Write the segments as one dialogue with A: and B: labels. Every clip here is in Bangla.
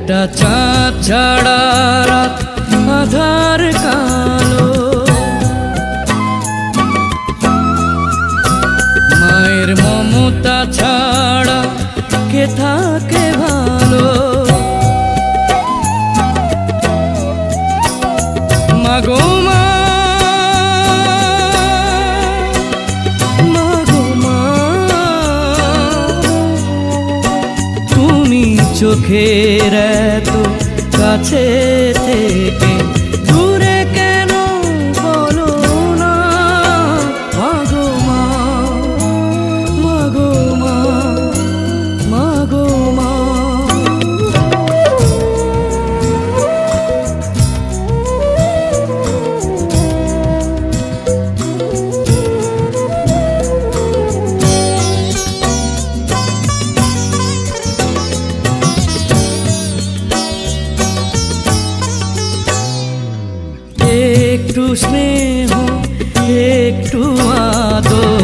A: একটা চাঁদ ছাড়া রাত আধার কালো, মায়ের মমতা ছাড়া কে থাকে ভালো। মাগো মা, মাগো মা, তুমি চোখের এত কাছে থেকে দূরে কেন বলো না? মাগো মা, মাগো মা, মাগো মা। একটু স্নেহ, একটু আদর,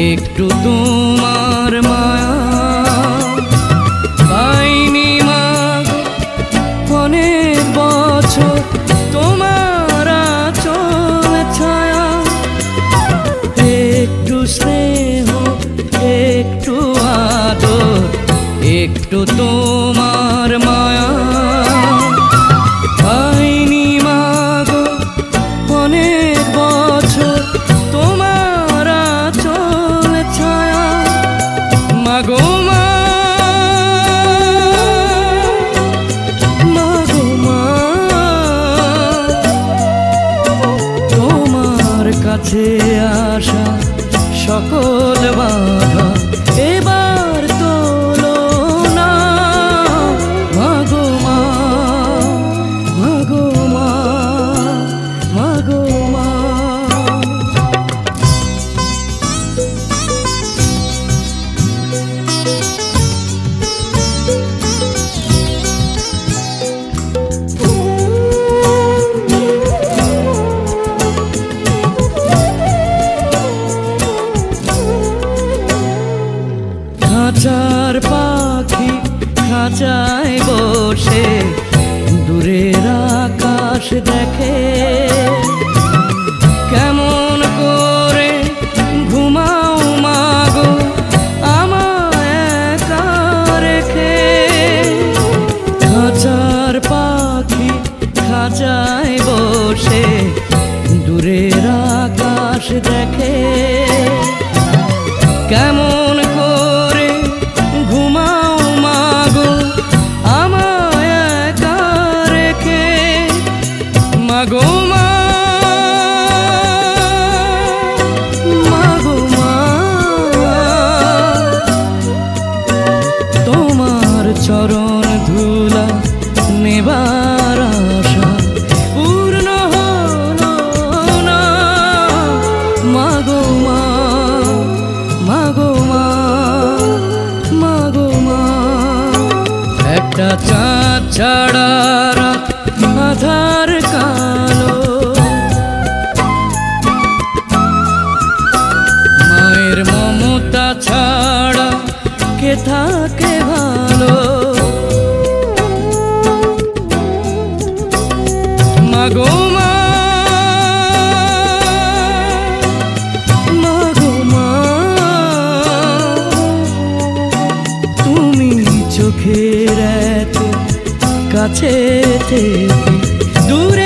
A: একটু তোমার মায়া পাইনি মা অনেক বছর, তোমার আঁচল ছায়া। একটু স্নেহ, একটু আদর, একটু তোমার মায়া পাইনি মা গো অনেক বছর, তোমার আঁচল ছায়া। মাগো মা, মাগো মা, তোমার কাছে আসা সকল বাধা এবার তোলো না। মাগো মা, মাগো মা, মাগো মা। খাঁচার পাখি খাঁচায় বসে দূরের আকাশ দেখে, কেমন করে ঘুমাও মাগো আমায় একা রেখে। খাঁচার পাখি খাঁচায় বসে দূরের আকাশ দেখে, কেমন করে ঘুমাও মাগো আমায় একা রেখে। মাগো মা, মাগো মা, তোমার চরণ ধুলা নেবার আশা পূর্ণ হলো না। মাগো মা, মাগো মা, মাগো মা। একটা চাঁদ ছাড়া রাত আধার কালো, মায়ের মমতা ছাড়া কে থাকে ভালো। মাগো মা, মাগো মা, তুমি চোখের এত কাছে থেকে দূরে